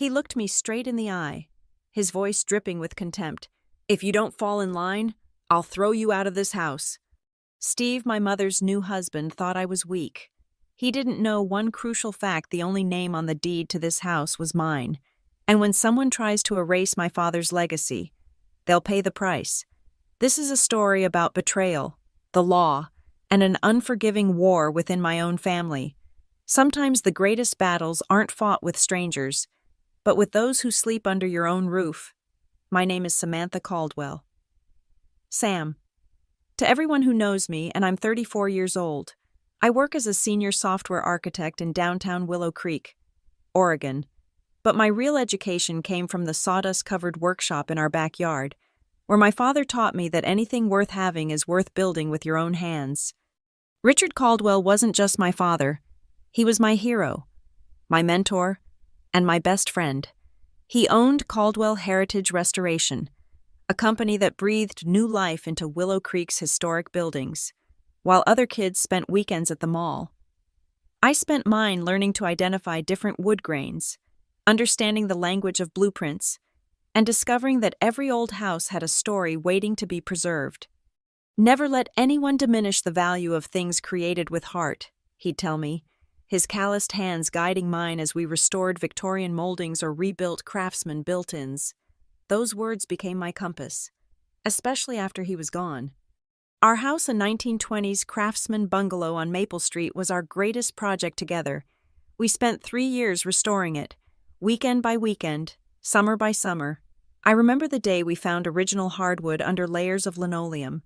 He looked me straight in the eye, his voice dripping with contempt. "If you don't fall in line, I'll throw you out of this house." Steve, my mother's new husband, thought I was weak. He didn't know one crucial fact: the only name on the deed to this house was mine. And when someone tries to erase my father's legacy, they'll pay the price. This is a story about betrayal, the law, and an unforgiving war within my own family. Sometimes the greatest battles aren't fought with strangers, but with those who sleep under your own roof. My name is Samantha Caldwell. Sam. To everyone who knows me, and I'm 34 years old, I work as a senior software architect in downtown Willow Creek, Oregon. But my real education came from the sawdust-covered workshop in our backyard, where my father taught me that anything worth having is worth building with your own hands. Richard Caldwell wasn't just my father. He was my hero, my mentor, and my best friend. He owned Caldwell Heritage Restoration, a company that breathed new life into Willow Creek's historic buildings, while other kids spent weekends at the mall. I spent mine learning to identify different wood grains, understanding the language of blueprints, and discovering that every old house had a story waiting to be preserved. "Never let anyone diminish the value of things created with heart," he'd tell me, his calloused hands guiding mine as we restored Victorian moldings or rebuilt craftsman built-ins. Those words became my compass, especially after he was gone. Our house, a 1920s craftsman bungalow on Maple Street, was our greatest project together. We spent 3 years restoring it, weekend by weekend, summer by summer. I remember the day we found original hardwood under layers of linoleum,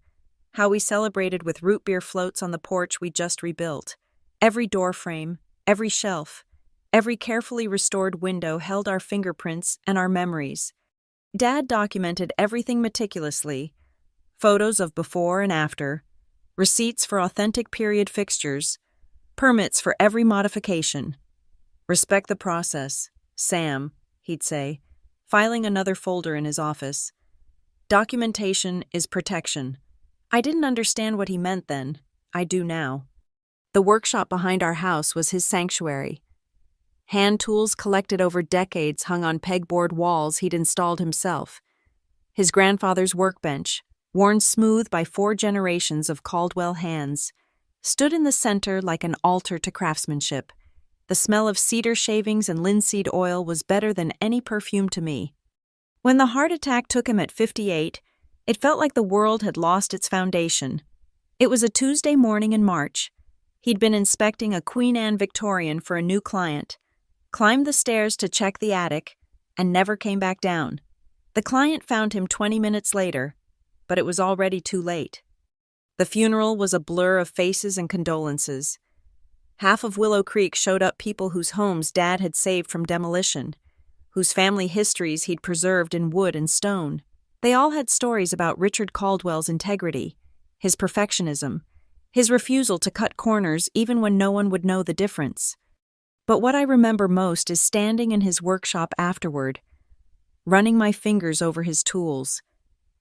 how we celebrated with root beer floats on the porch we just rebuilt. Every door frame, every shelf, every carefully restored window held our fingerprints and our memories. Dad documented everything meticulously: photos of before and after, receipts for authentic period fixtures, permits for every modification. "Respect the process, Sam," he'd say, filing another folder in his office. "Documentation is protection." I didn't understand what he meant then. I do now. The workshop behind our house was his sanctuary. Hand tools collected over decades hung on pegboard walls he'd installed himself. His grandfather's workbench, worn smooth by 4 generations of Caldwell hands, stood in the center like an altar to craftsmanship. The smell of cedar shavings and linseed oil was better than any perfume to me. When the heart attack took him at 58, it felt like the world had lost its foundation. It was a Tuesday morning in March. He'd been inspecting a Queen Anne Victorian for a new client, climbed the stairs to check the attic, and never came back down. The client found him 20 minutes later, but it was already too late. The funeral was a blur of faces and condolences. Half of Willow Creek showed up people whose homes Dad had saved from demolition, whose family histories he'd preserved in wood and stone. They all had stories about Richard Caldwell's integrity, his perfectionism, his refusal to cut corners even when no one would know the difference. But what I remember most is standing in his workshop afterward, running my fingers over his tools,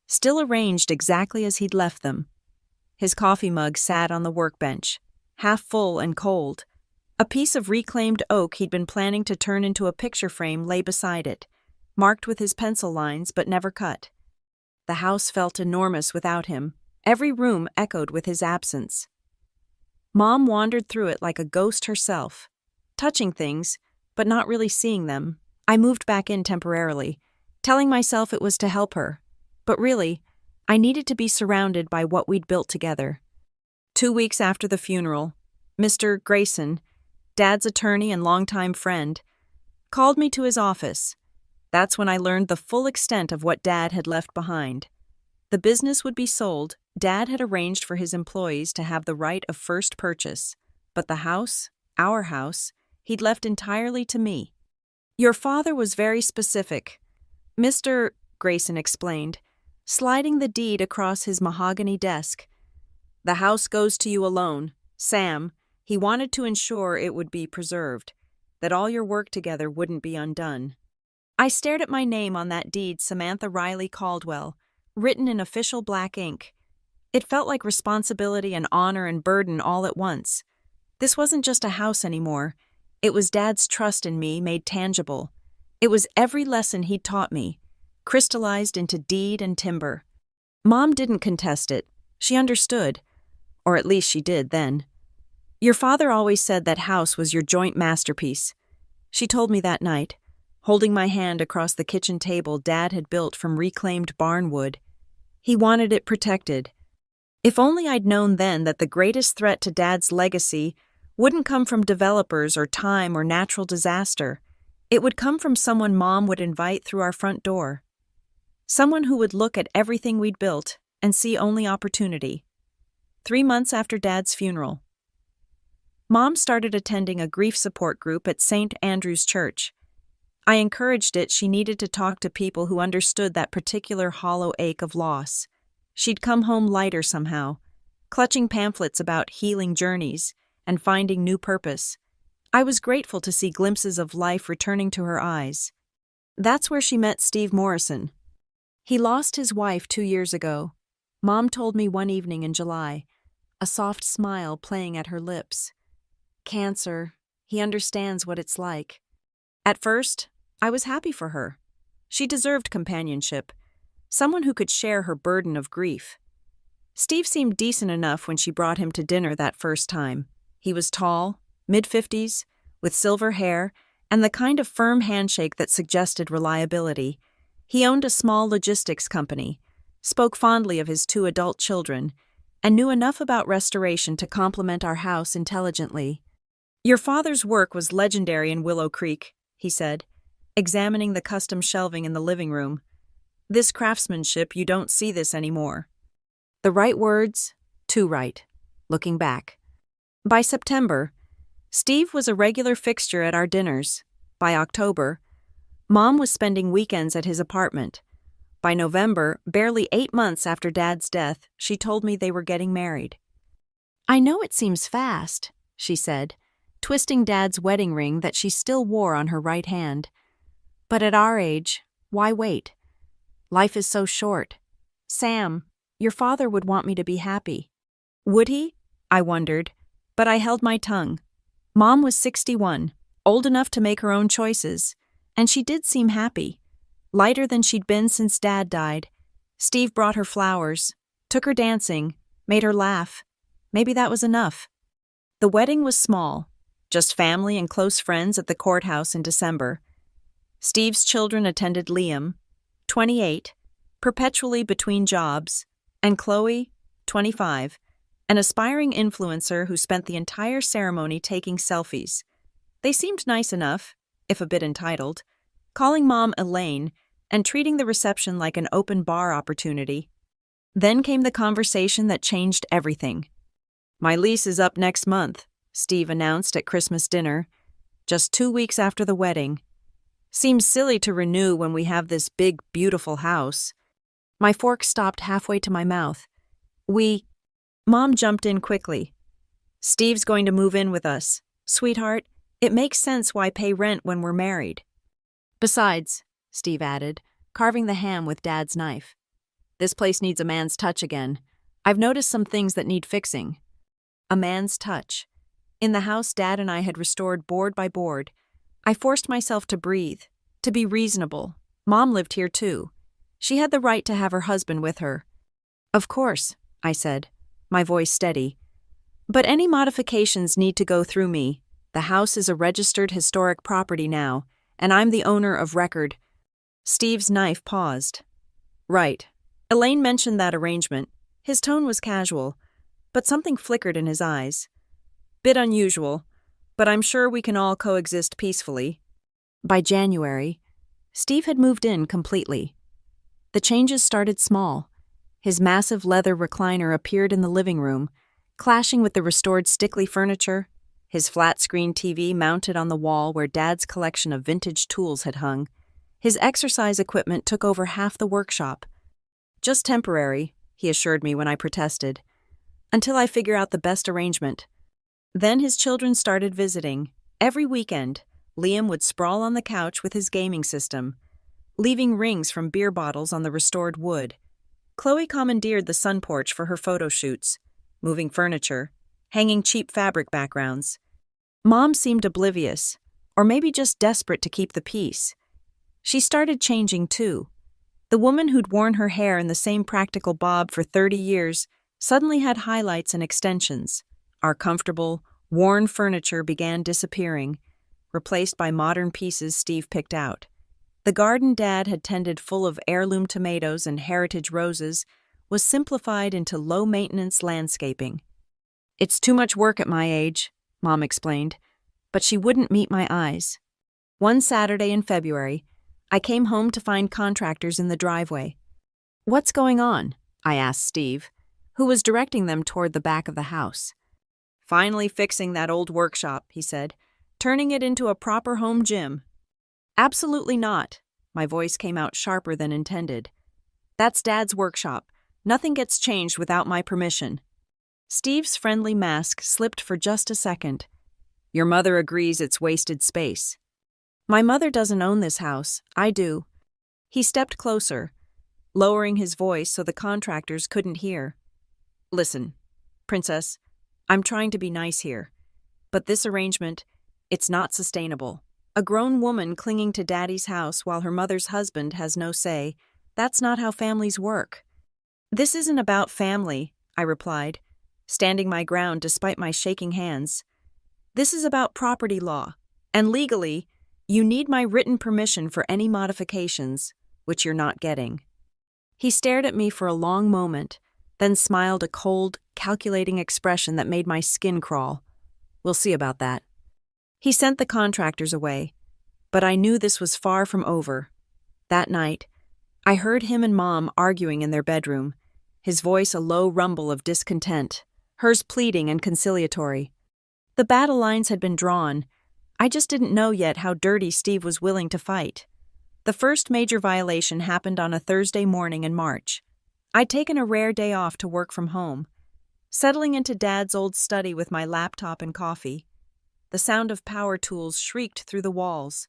still arranged exactly as he'd left them. His coffee mug sat on the workbench, half full and cold. A piece of reclaimed oak he'd been planning to turn into a picture frame lay beside it, marked with his pencil lines but never cut. The house felt enormous without him. Every room echoed with his absence. Mom wandered through it like a ghost herself, touching things, but not really seeing them. I moved back in temporarily, telling myself it was to help her. But really, I needed to be surrounded by what we'd built together. 2 weeks after the funeral, Mr. Grayson, Dad's attorney and longtime friend, called me to his office. That's when I learned the full extent of what Dad had left behind. The business would be sold. Dad had arranged for his employees to have the right of first purchase, but the house, our house, he'd left entirely to me. "Your father was very specific," Mr. Grayson explained, sliding the deed across his mahogany desk. "The house goes to you alone, Sam. He wanted to ensure it would be preserved, that all your work together wouldn't be undone." I stared at my name on that deed, Samantha Riley Caldwell, written in official black ink. It felt like responsibility and honor and burden all at once. This wasn't just a house anymore. It was Dad's trust in me made tangible. It was every lesson he'd taught me, crystallized into deed and timber. Mom didn't contest it. She understood. Or at least she did then. Your father always said that house was your joint masterpiece. She told me that night, holding my hand across the kitchen table Dad had built from reclaimed barn wood. He wanted it protected. If only I'd known then that the greatest threat to Dad's legacy wouldn't come from developers or time or natural disaster. It would come from someone Mom would invite through our front door. Someone who would look at everything we'd built and see only opportunity. 3 months after Dad's funeral, Mom started attending a grief support group at St. Andrew's Church. I encouraged it. She needed to talk to people who understood that particular hollow ache of loss. She'd come home lighter somehow, clutching pamphlets about healing journeys and finding new purpose. I was grateful to see glimpses of life returning to her eyes. That's where she met Steve Morrison. He lost his wife 2 years ago. Mom told me one evening in July, a soft smile playing at her lips. Cancer. He understands what it's like. At first, I was happy for her. She deserved companionship, someone who could share her burden of grief. Steve seemed decent enough when she brought him to dinner that first time. He was tall, mid-50s, with silver hair, and the kind of firm handshake that suggested reliability. He owned a small logistics company, spoke fondly of his 2 adult children, and knew enough about restoration to complement our house intelligently. Your father's work was legendary in Willow Creek, he said, examining the custom shelving in the living room. This craftsmanship, you don't see this anymore. The right words, too right, looking back. By September, Steve was a regular fixture at our dinners. By October, Mom was spending weekends at his apartment. By November, barely 8 months after Dad's death, she told me they were getting married. I know it seems fast, she said, twisting Dad's wedding ring that she still wore on her right hand. But at our age, why wait? Life is so short. Sam, your father would want me to be happy. Would he? I wondered, but I held my tongue. Mom was 61, old enough to make her own choices, and she did seem happy, lighter than she'd been since Dad died. Steve brought her flowers, took her dancing, made her laugh. Maybe that was enough. The wedding was small, just family and close friends at the courthouse in December. Steve's children attended Liam, 28, perpetually between jobs, and Chloe, 25, an aspiring influencer who spent the entire ceremony taking selfies. They seemed nice enough, if a bit entitled, calling Mom Elaine and treating the reception like an open bar opportunity. Then came the conversation that changed everything. My lease is up next month, Steve announced at Christmas dinner, just 2 weeks after the wedding. Seems silly to renew when we have this big, beautiful house. My fork stopped halfway to my mouth. Mom jumped in quickly. Steve's going to move in with us. Sweetheart, it makes sense why pay rent when we're married. Besides, Steve added, carving the ham with Dad's knife, this place needs a man's touch again. I've noticed some things that need fixing. A man's touch. In the house Dad and I had restored board by board, I forced myself to breathe, to be reasonable. Mom lived here too. She had the right to have her husband with her. Of course, I said, my voice steady. But any modifications need to go through me. The house is a registered historic property now, and I'm the owner of record. Steve's knife paused. Right. Elaine mentioned that arrangement. His tone was casual, but something flickered in his eyes. Bit unusual, but I'm sure we can all coexist peacefully. By January, Steve had moved in completely. The changes started small. His massive leather recliner appeared in the living room, clashing with the restored stickly furniture, his flat-screen TV mounted on the wall where Dad's collection of vintage tools had hung. His exercise equipment took over half the workshop. Just temporary, he assured me when I protested, until I figure out the best arrangement. Then his children started visiting. Every weekend, Liam would sprawl on the couch with his gaming system, leaving rings from beer bottles on the restored wood. Chloe commandeered the sun porch for her photo shoots, moving furniture, hanging cheap fabric backgrounds. Mom seemed oblivious, or maybe just desperate to keep the peace. She started changing too. The woman who'd worn her hair in the same practical bob for 30 years suddenly had highlights and extensions. Our comfortable, worn furniture began disappearing, replaced by modern pieces Steve picked out. The garden Dad had tended full of heirloom tomatoes and heritage roses was simplified into low-maintenance landscaping. "It's too much work at my age," Mom explained, but she wouldn't meet my eyes. One Saturday in February, I came home to find contractors in the driveway. "What's going on?" I asked Steve, who was directing them toward the back of the house. "Finally fixing that old workshop," he said, "turning it into a proper home gym." "Absolutely not." My voice came out sharper than intended. "That's Dad's workshop. Nothing gets changed without my permission." Steve's friendly mask slipped for just a second. "Your mother agrees it's wasted space." "My mother doesn't own this house. I do." He stepped closer, lowering his voice so the contractors couldn't hear. "Listen, Princess, I'm trying to be nice here, but this arrangement, it's not sustainable. A grown woman clinging to Daddy's house while her mother's husband has no say, that's not how families work." "This isn't about family," I replied, standing my ground despite my shaking hands. "This is about property law, and legally, you need my written permission for any modifications, which you're not getting." He stared at me for a long moment, then smiled a cold, calculating expression that made my skin crawl. "We'll see about that." He sent the contractors away, but I knew this was far from over. That night, I heard him and Mom arguing in their bedroom, his voice a low rumble of discontent, hers pleading and conciliatory. The battle lines had been drawn. I just didn't know yet how dirty Steve was willing to fight. The first major violation happened on a Thursday morning in March. I'd taken a rare day off to work from home. Settling into Dad's old study with my laptop and coffee, the sound of power tools shrieked through the walls.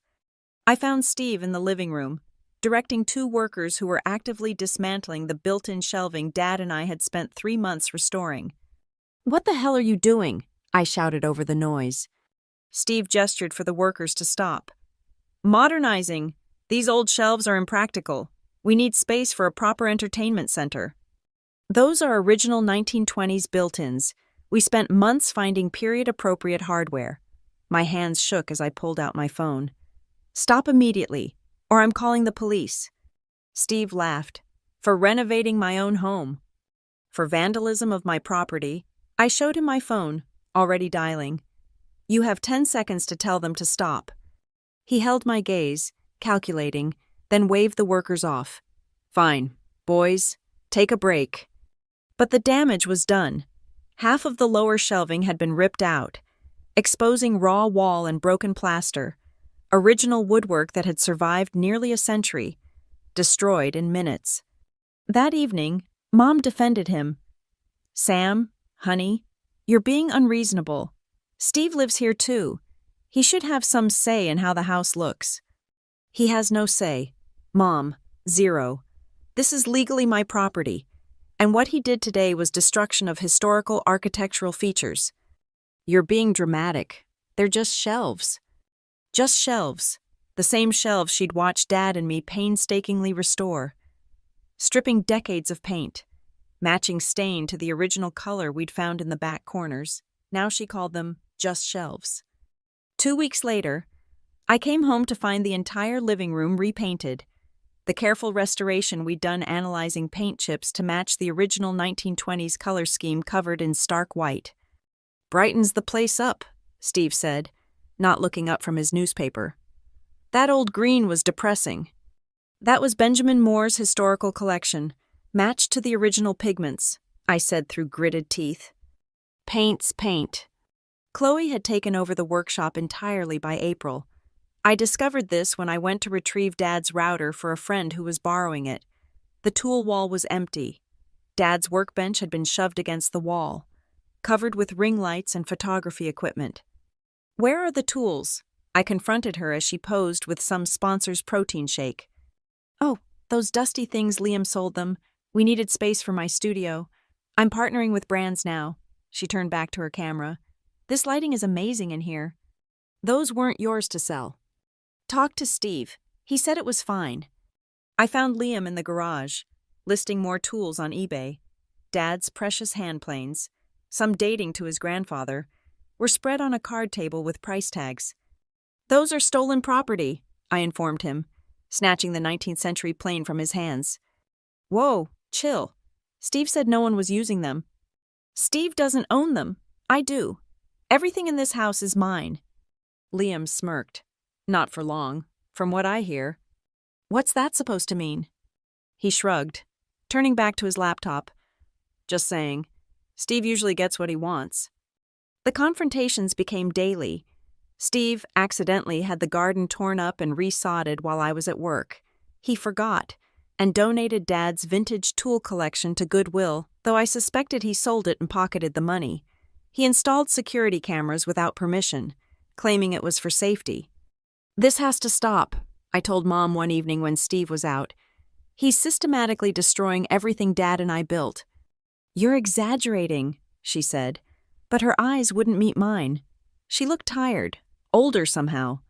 I found Steve in the living room, directing two workers who were actively dismantling the built-in shelving Dad and I had spent 3 months restoring. "What the hell are you doing?" I shouted over the noise. Steve gestured for the workers to stop. "Modernizing. These old shelves are impractical. We need space for a proper entertainment center." "Those are original 1920s built-ins. We spent months finding period-appropriate hardware." My hands shook as I pulled out my phone. "Stop immediately, or I'm calling the police." Steve laughed. "For renovating my own home." "For vandalism of my property." I showed him my phone, already dialing. "You have 10 seconds to tell them to stop." He held my gaze, calculating, then waved the workers off. "Fine. Boys, take a break." But the damage was done. Half of the lower shelving had been ripped out, exposing raw wall and broken plaster, original woodwork that had survived nearly a century, destroyed in minutes. That evening, Mom defended him. "Sam, honey, you're being unreasonable. Steve lives here too. He should have some say in how the house looks." "He has no say. Mom, zero. This is legally my property, and what he did today was destruction of historical architectural features." "You're being dramatic. They're just shelves." Just shelves. The same shelves she'd watched Dad and me painstakingly restore. Stripping decades of paint, matching stain to the original color we'd found in the back corners. Now she called them just shelves. 2 weeks later, I came home to find the entire living room repainted. The careful restoration we'd done analyzing paint chips to match the original 1920s color scheme covered in stark white. "Brightens the place up," Steve said, not looking up from his newspaper. "That old green was depressing." "That was Benjamin Moore's historical collection, matched to the original pigments," I said through gritted teeth. "Paint's paint." Chloe had taken over the workshop entirely by April. I discovered this when I went to retrieve Dad's router for a friend who was borrowing it. The tool wall was empty. Dad's workbench had been shoved against the wall, covered with ring lights and photography equipment. "Where are the tools?" I confronted her as she posed with some sponsor's protein shake. "Oh, those dusty things Liam sold them. We needed space for my studio. I'm partnering with brands now." She turned back to her camera. "This lighting is amazing in here." "Those weren't yours to sell." "Talk to Steve. He said it was fine. I found Liam in the garage, listing more tools on eBay. Dad's precious handplanes, some dating to his grandfather, were spread on a card table with price tags. "Those are stolen property," I informed him, snatching the 19th century plane from his hands. "Whoa, chill. Steve said no one was using them." "Steve doesn't own them. I do. Everything in this house is mine." Liam smirked. "Not for long, from what I hear." "What's that supposed to mean?" He shrugged, turning back to his laptop. "Just saying. Steve usually gets what he wants." The confrontations became daily. Steve accidentally had the garden torn up and resodded while I was at work. He forgot and donated Dad's vintage tool collection to Goodwill, though I suspected he sold it and pocketed the money. He installed security cameras without permission, claiming it was for safety. "This has to stop," I told Mom one evening when Steve was out. "He's systematically destroying everything Dad and I built." "You're exaggerating," she said, but her eyes wouldn't meet mine. She looked tired, older somehow.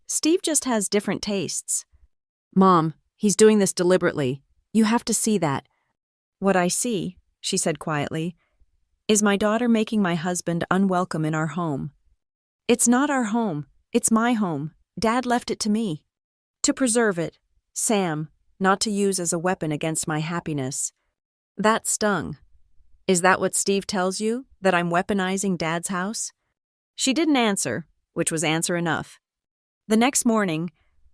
"Steve just has different tastes." "Mom, he's doing this deliberately. You have to see that." "What I see," she said quietly, "is my daughter making my husband unwelcome in our home. It's not our home, it's my home. Dad left it to me. To preserve it, Sam, not to use as a weapon against my happiness." That stung. "Is that what Steve tells you, that I'm weaponizing Dad's house?" She didn't answer, which was answer enough. The next morning,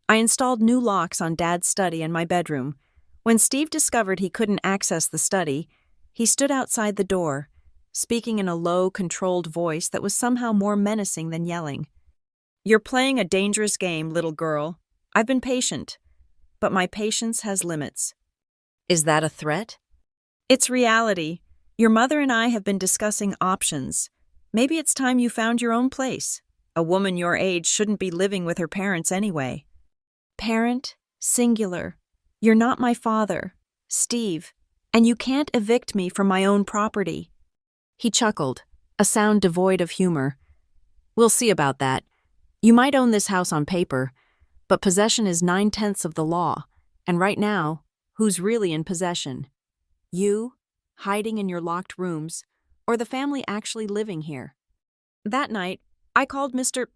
I installed new locks on Dad's study and my bedroom. When Steve discovered he couldn't access the study, he stood outside the door, speaking in a low, controlled voice that was somehow more menacing than yelling. "You're playing a dangerous game, little girl. I've been patient, but my patience has limits." "Is that a threat?" "It's reality. Your mother and I have been discussing options. Maybe it's time you found your own place. A woman your age shouldn't be living with her parents anyway." "Parent, singular. You're not my father, Steve, and you can't evict me from my own property." He chuckled, a sound devoid of humor. "We'll see about that. You might own this house on paper, but possession is 9/10 of the law, and right now, who's really in possession? You, hiding in your locked rooms, or the family actually living here?" That night, I called Mr.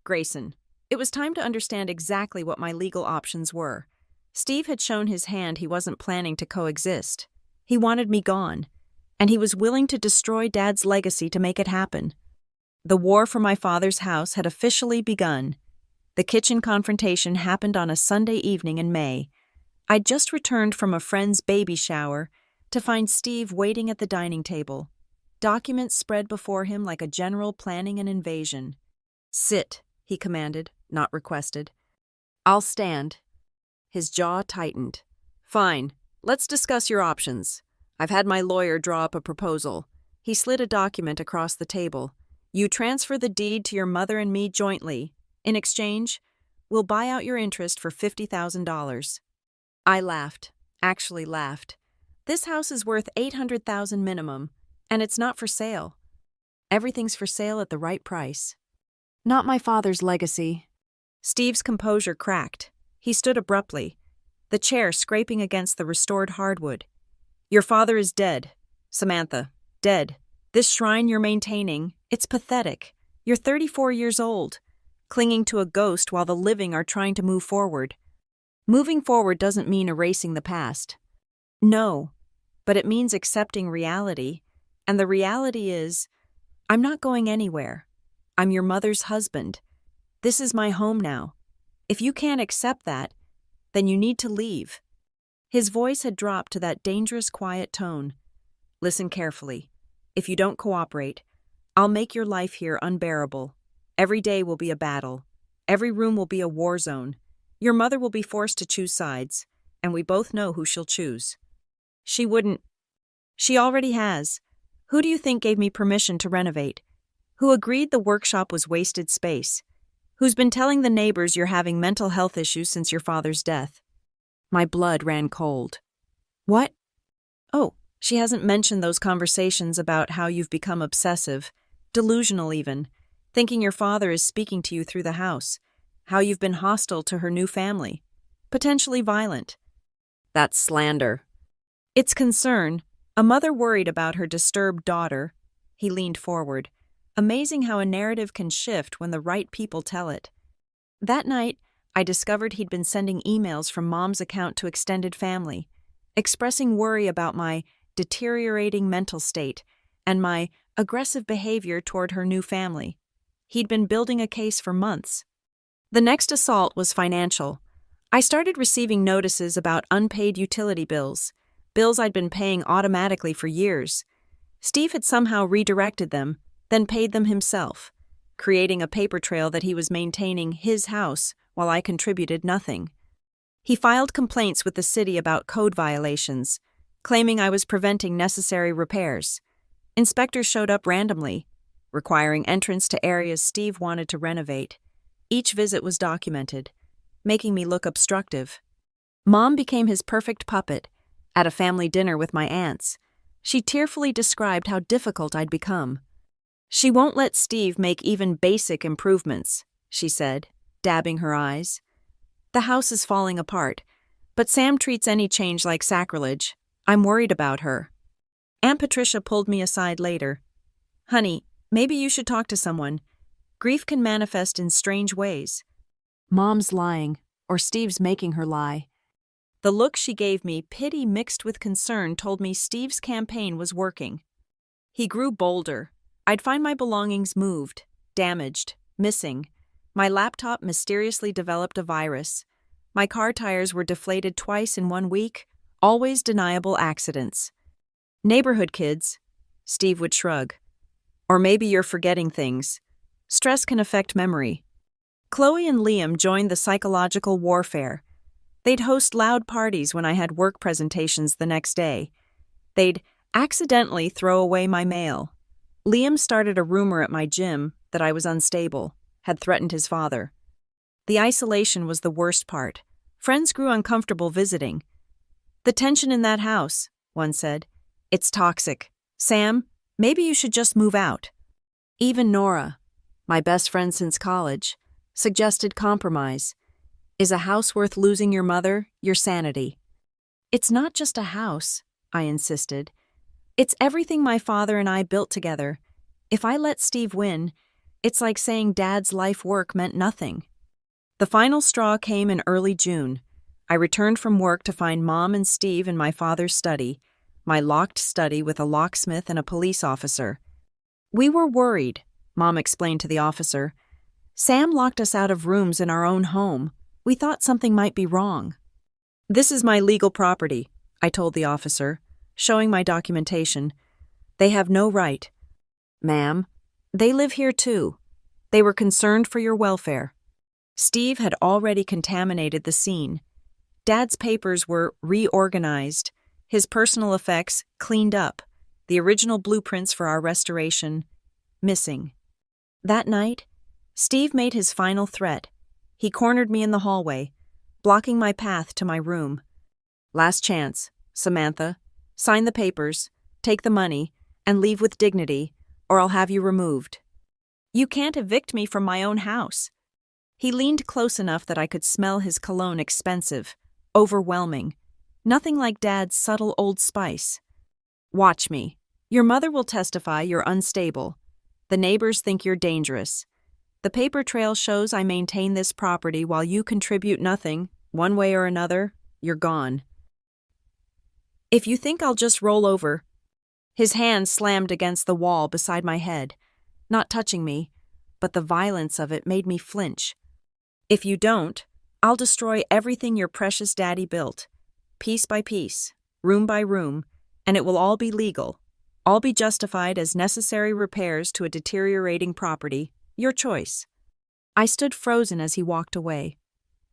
Grayson. It was time to understand exactly what my legal options were. Steve had shown his hand he wasn't planning to coexist. He wanted me gone, and he was willing to destroy Dad's legacy to make it happen. The war for my father's house had officially begun. The kitchen confrontation happened on a Sunday evening in May. I'd just returned from a friend's baby shower to find Steve waiting at the dining table, documents spread before him like a general planning an invasion. "Sit," he commanded, not requested. "I'll stand." His jaw tightened. "Fine, let's discuss your options. I've had my lawyer draw up a proposal." He slid a document across the table. "You transfer the deed to your mother and me jointly. In exchange, we'll buy out your interest for $50,000. I laughed, actually laughed. This house is worth $800,000 minimum, and it's not for sale. Everything's for sale at the right price. Not my father's legacy." Steve's composure cracked. He stood abruptly, the chair scraping against the restored hardwood. "Your father is dead, Samantha, dead. This shrine you're maintaining, it's pathetic. You're 34 years old, clinging to a ghost while the living are trying to move forward. Moving forward doesn't mean erasing the past. No, but it means accepting reality, and the reality is, I'm not going anywhere. I'm your mother's husband. This is my home now. If you can't accept that, then you need to leave." His voice had dropped to that dangerous quiet tone. "Listen carefully. If you don't cooperate, I'll make your life here unbearable. Every day will be a battle. Every room will be a war zone. Your mother will be forced to choose sides, and we both know who she'll choose. She wouldn't. She already has. Who do you think gave me permission to renovate? Who agreed the workshop was wasted space? Who's been telling the neighbors you're having mental health issues since your father's death?" My blood ran cold. "What? Oh, she hasn't mentioned those conversations about how you've become obsessive, delusional even, thinking your father is speaking to you through the house. how you've been hostile to her new family, potentially violent. That's slander. It's concern, a mother worried about her disturbed daughter. He leaned forward. Amazing how a narrative can shift when the right people tell it. That night, I discovered he'd been sending emails from Mom's account to extended family, expressing worry about my deteriorating mental state and my aggressive behavior toward her new family. He'd been building a case for months. The next assault was financial. I started receiving notices about unpaid utility bills I'd been paying automatically for years. Steve had somehow redirected them, then paid them himself, creating a paper trail that he was maintaining his house while I contributed nothing. He filed complaints with the city about code violations, claiming I was preventing necessary repairs. Inspectors showed up randomly, requiring entrance to areas Steve wanted to renovate. Each visit was documented, making me look obstructive. Mom became his perfect puppet. At a family dinner with my aunts, she tearfully described how difficult I'd become. She won't let Steve make even basic improvements, she said, dabbing her eyes. The house is falling apart, but Sam treats any change like sacrilege. I'm worried about her. Aunt Patricia pulled me aside later. Honey, maybe you should talk to someone. Grief can manifest in strange ways. Mom's lying, or Steve's making her lie. The look she gave me, pity mixed with concern, told me Steve's campaign was working. He grew bolder. I'd find my belongings moved, damaged, missing. My laptop mysteriously developed a virus. My car tires were deflated twice in 1 week, always deniable accidents. Neighborhood kids, Steve would shrug. Or maybe you're forgetting things. Stress can affect memory. Chloe and Liam joined the psychological warfare. They'd host loud parties when I had work presentations the next day. They'd accidentally throw away my mail. Liam started a rumor at my gym that I was unstable, had threatened his father. The isolation was the worst part. Friends grew uncomfortable visiting. The tension in that house, one said. It's toxic. Sam, maybe you should just move out. Even Nora, my best friend since college, suggested compromise. Is a house worth losing your mother, your sanity? It's not just a house, I insisted. It's everything my father and I built together. If I let Steve win, it's like saying Dad's life work meant nothing. The final straw came in early June. I returned from work to find Mom and Steve in my father's study, my locked study with a locksmith and a police officer. We were worried, Mom explained to the officer. Sam locked us out of rooms in our own home. We thought something might be wrong. This is my legal property, I told the officer, showing my documentation. They have no right. Ma'am, they live here too. They were concerned for your welfare. Steve had already contaminated the scene. Dad's papers were reorganized, his personal effects cleaned up, the original blueprints for our restoration missing. That night, Steve made his final threat. He cornered me in the hallway, blocking my path to my room. Last chance, Samantha. Sign the papers, take the money, and leave with dignity, or I'll have you removed. You can't evict me from my own house. He leaned close enough that I could smell his cologne, expensive, overwhelming, nothing like Dad's subtle old spice. Watch me. Your mother will testify you're unstable. The neighbors think you're dangerous. The paper trail shows I maintain this property while you contribute nothing, one way or another, you're gone. If you think I'll just roll over. His hand slammed against the wall beside my head, not touching me, but the violence of it made me flinch. If you don't, I'll destroy everything your precious daddy built, piece by piece, room by room, and it will all be legal, all be justified as necessary repairs to a deteriorating property. Your choice. I stood frozen as he walked away,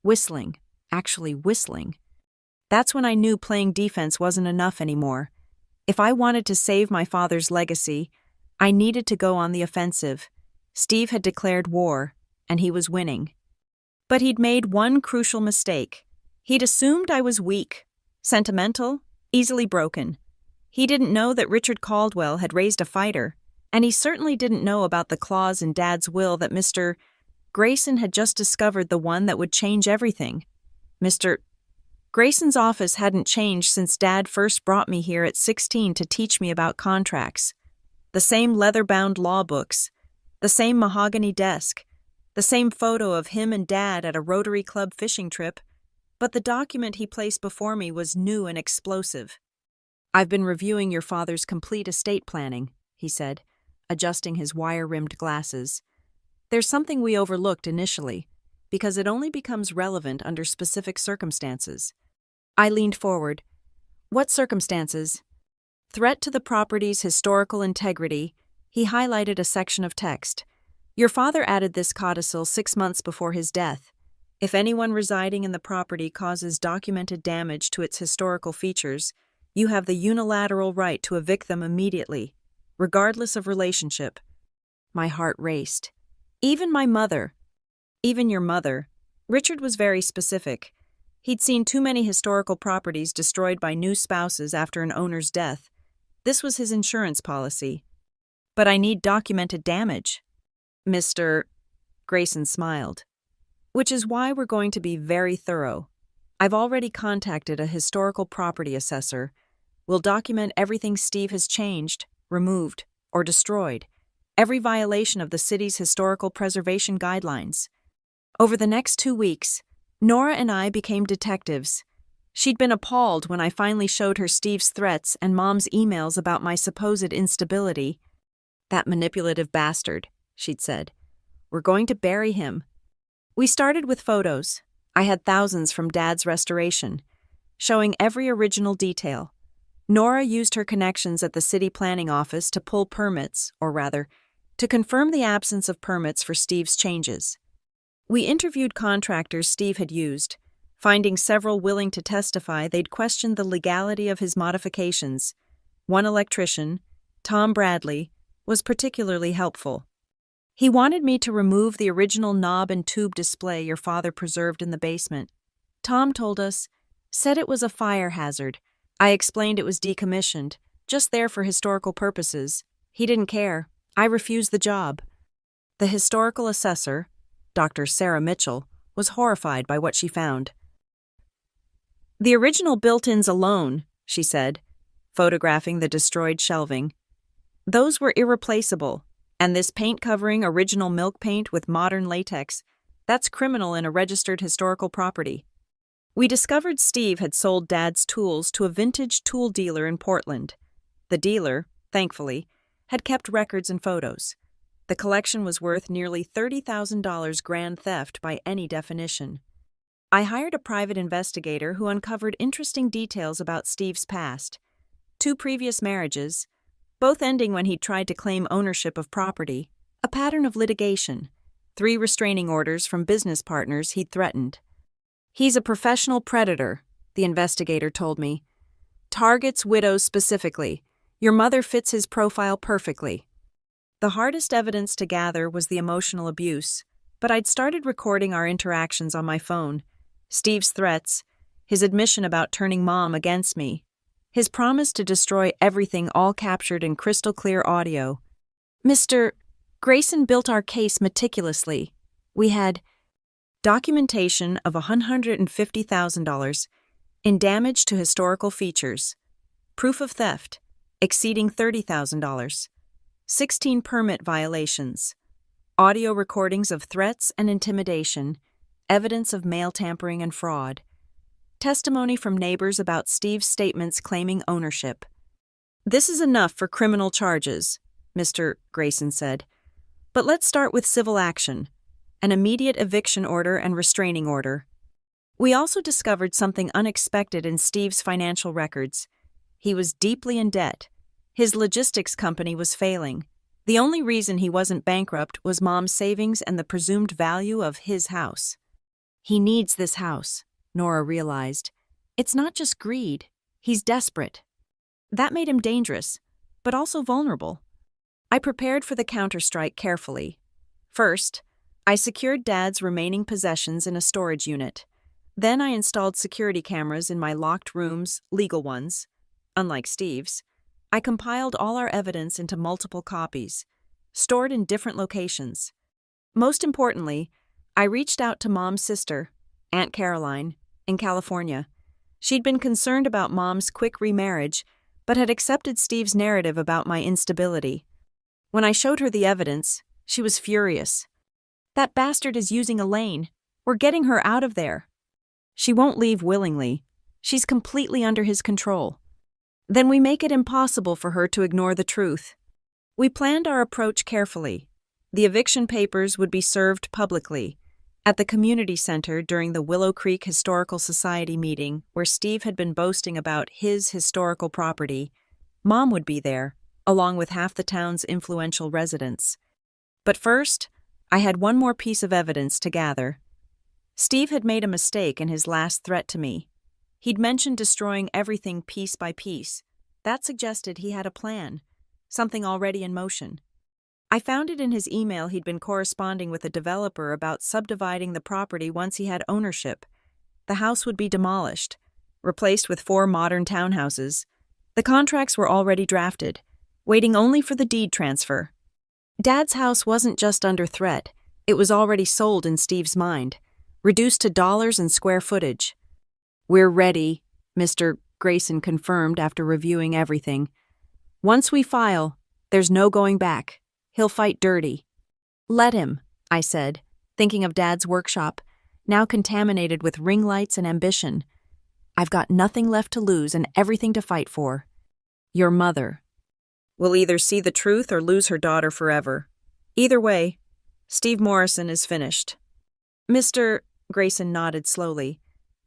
whistling, actually whistling. That's when I knew playing defense wasn't enough anymore. If I wanted to save my father's legacy, I needed to go on the offensive. Steve had declared war, and he was winning. But he'd made one crucial mistake. He'd assumed I was weak, sentimental, easily broken. He didn't know that Richard Caldwell had raised a fighter. And he certainly didn't know about the clause in Dad's will that Mr. Grayson had just discovered the one that would change everything. Mr. Grayson's office hadn't changed since Dad first brought me here at 16 to teach me about contracts. The same leather-bound law books, the same mahogany desk, the same photo of him and Dad at a Rotary Club fishing trip, but the document he placed before me was new and explosive. "I've been reviewing your father's complete estate planning," he said, adjusting his wire-rimmed glasses. "There's something we overlooked initially, because it only becomes relevant under specific circumstances." I leaned forward. "What circumstances?" "Threat to the property's historical integrity." He highlighted a section of text. "Your father added this codicil 6 months before his death. If anyone residing in the property causes documented damage to its historical features, you have the unilateral right to evict them immediately, regardless of relationship." My heart raced. Even my mother. Even your mother. Richard was very specific. He'd seen too many historical properties destroyed by new spouses after an owner's death. This was his insurance policy. "But I need documented damage." Mr. Grayson smiled. "Which is why we're going to be very thorough. I've already contacted a historical property assessor. We'll document everything Steve has changed, removed, or destroyed, every violation of the city's historical preservation guidelines." Over the next 2 weeks, Nora and I became detectives. She'd been appalled when I finally showed her Steve's threats and Mom's emails about my supposed instability. "That manipulative bastard," she'd said. "We're going to bury him." We started with photos. I had thousands from Dad's restoration, showing every original detail. Nora used her connections at the city planning office to pull permits, or rather, to confirm the absence of permits for Steve's changes. We interviewed contractors Steve had used, finding several willing to testify they'd questioned the legality of his modifications. One electrician, Tom Bradley, was particularly helpful. He wanted me to remove the original knob and tube display your father preserved in the basement. Tom told us, said it was a fire hazard. I explained it was decommissioned, just there for historical purposes. He didn't care. I refused the job. The historical assessor, Dr. Sarah Mitchell, was horrified by what she found. "The original built-ins alone," she said, photographing the destroyed shelving. "Those were irreplaceable, and this paint covering original milk paint with modern latex, that's criminal in a registered historical property." We discovered Steve had sold Dad's tools to a vintage tool dealer in Portland. The dealer, thankfully, had kept records and photos. The collection was worth nearly $30,000 grand theft by any definition. I hired a private investigator who uncovered interesting details about Steve's past. 2 previous marriages, both ending when he tried to claim ownership of property, a pattern of litigation, 3 restraining orders from business partners he'd threatened. "He's a professional predator," the investigator told me. "Targets widows specifically. Your mother fits his profile perfectly." The hardest evidence to gather was the emotional abuse, but I'd started recording our interactions on my phone. Steve's threats, his admission about turning Mom against me, his promise to destroy everything, all captured in crystal-clear audio. Mr. Grayson built our case meticulously. We had documentation of $150,000 in damage to historical features, proof of theft exceeding $30,000, 16 permit violations, audio recordings of threats and intimidation, evidence of mail tampering and fraud, testimony from neighbors about Steve's statements claiming ownership. "This is enough for criminal charges," Mr. Grayson said. "But let's start with civil action, an immediate eviction order and restraining order." We also discovered something unexpected in Steve's financial records. He was deeply in debt. His logistics company was failing. The only reason he wasn't bankrupt was Mom's savings and the presumed value of his house. "He needs this house," Nora realized. "It's not just greed. He's desperate." That made him dangerous, but also vulnerable. I prepared for the counterstrike carefully. First, I secured Dad's remaining possessions in a storage unit. Then I installed security cameras in my locked rooms, legal ones. Unlike Steve's, I compiled all our evidence into multiple copies, stored in different locations. Most importantly, I reached out to Mom's sister, Aunt Caroline, in California. She'd been concerned about Mom's quick remarriage, but had accepted Steve's narrative about my instability. When I showed her the evidence, she was furious. "That bastard is using Elaine. We're getting her out of there." "She won't leave willingly. She's completely under his control." "Then we make it impossible for her to ignore the truth." We planned our approach carefully. The eviction papers would be served publicly at the community center during the Willow Creek Historical Society meeting where Steve had been boasting about his historical property. Mom would be there, along with half the town's influential residents. But first, I had one more piece of evidence to gather. Steve had made a mistake in his last threat to me. He'd mentioned destroying everything piece by piece. That suggested he had a plan, something already in motion. I found it in his email he'd been corresponding with a developer about subdividing the property once he had ownership. The house would be demolished, replaced with 4 modern townhouses. The contracts were already drafted, waiting only for the deed transfer. Dad's house wasn't just under threat, it was already sold in Steve's mind, reduced to dollars and square footage. "We're ready," Mr. Grayson confirmed after reviewing everything. "Once we file, there's no going back. He'll fight dirty." "Let him," I said, thinking of Dad's workshop, now contaminated with ring lights and ambition. "I've got nothing left to lose and everything to fight for. Your mother will either see the truth or lose her daughter forever. Either way, Steve Morrison is finished." Mr. Grayson nodded slowly.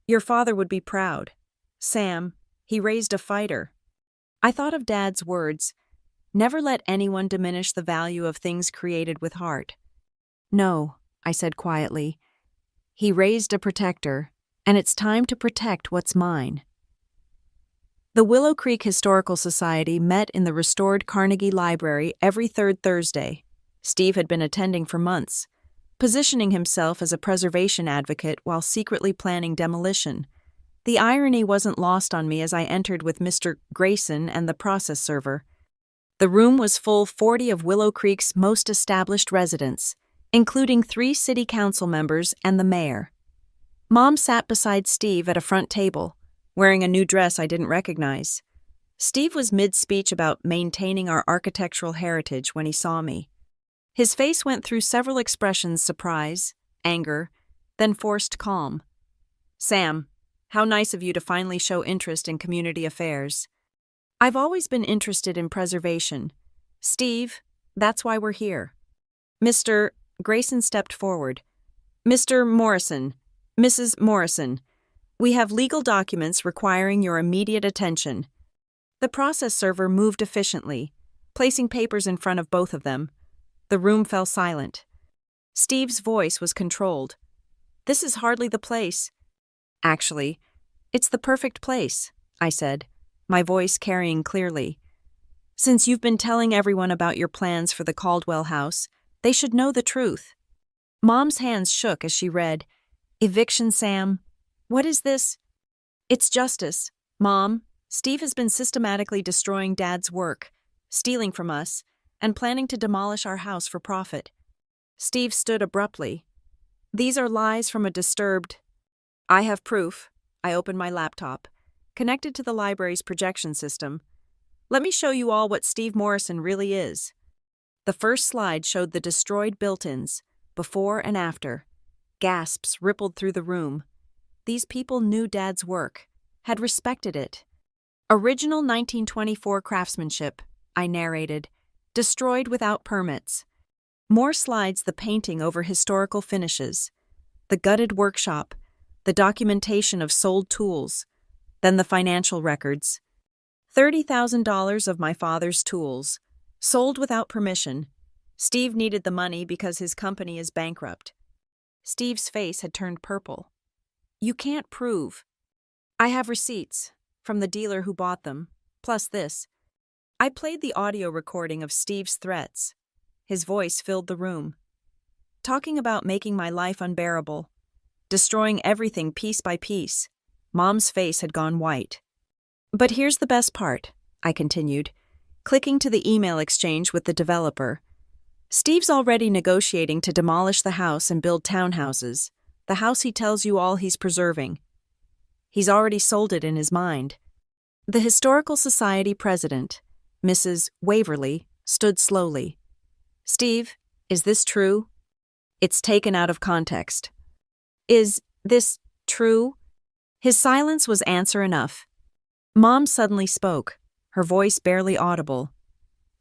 "Your father would be proud. Sam, he raised a fighter." I thought of Dad's words, "Never let anyone diminish the value of things created with heart." "No," I said quietly. "He raised a protector, and it's time to protect what's mine." The Willow Creek Historical Society met in the restored Carnegie Library every third Thursday. Steve had been attending for months, positioning himself as a preservation advocate while secretly planning demolition. The irony wasn't lost on me as I entered with Mr. Grayson and the process server. The room was full 40 of Willow Creek's most established residents, including 3 city council members and the mayor. Mom sat beside Steve at a front table, wearing a new dress I didn't recognize. Steve was mid-speech about maintaining our architectural heritage when he saw me. His face went through several expressions: surprise, anger, then forced calm. "Sam, how nice of you to finally show interest in community affairs." "I've always been interested in preservation. Steve, that's why we're here." Mr. Grayson stepped forward. "Mr. Morrison, Mrs. Morrison, we have legal documents requiring your immediate attention." The process server moved efficiently, placing papers in front of both of them. The room fell silent. Steve's voice was controlled. "This is hardly the place." "Actually, it's the perfect place," I said, my voice carrying clearly. "Since you've been telling everyone about your plans for the Caldwell house, they should know the truth." Mom's hands shook as she read, "Eviction, Sam. What is this?" "It's justice. Mom, Steve has been systematically destroying Dad's work, stealing from us, and planning to demolish our house for profit." Steve stood abruptly. "These are lies from a disturbed—" "I have proof." I opened my laptop, connected to the library's projection system. "Let me show you all what Steve Morrison really is." The first slide showed the destroyed built-ins, before and after. Gasps rippled through the room. These people knew Dad's work, had respected it. "Original 1924 craftsmanship," I narrated, "destroyed without permits." More slides, the painting over historical finishes, the gutted workshop, the documentation of sold tools, then the financial records. $30,000 of my father's tools, sold without permission. Steve needed the money because his company is bankrupt. Steve's face had turned purple. "You can't prove." "I have receipts, from the dealer who bought them, plus this." I played the audio recording of Steve's threats. His voice filled the room. Talking about making my life unbearable, destroying everything piece by piece. Mom's face had gone white. "But here's the best part," I continued, clicking to the email exchange with the developer. Steve's already negotiating to demolish the house and build townhouses, the house he tells you all he's preserving. He's already sold it in his mind. The Historical Society president, Mrs. Waverly, stood slowly. Steve, is this true? It's taken out of context. Is this true? His silence was answer enough. Mom suddenly spoke, her voice barely audible.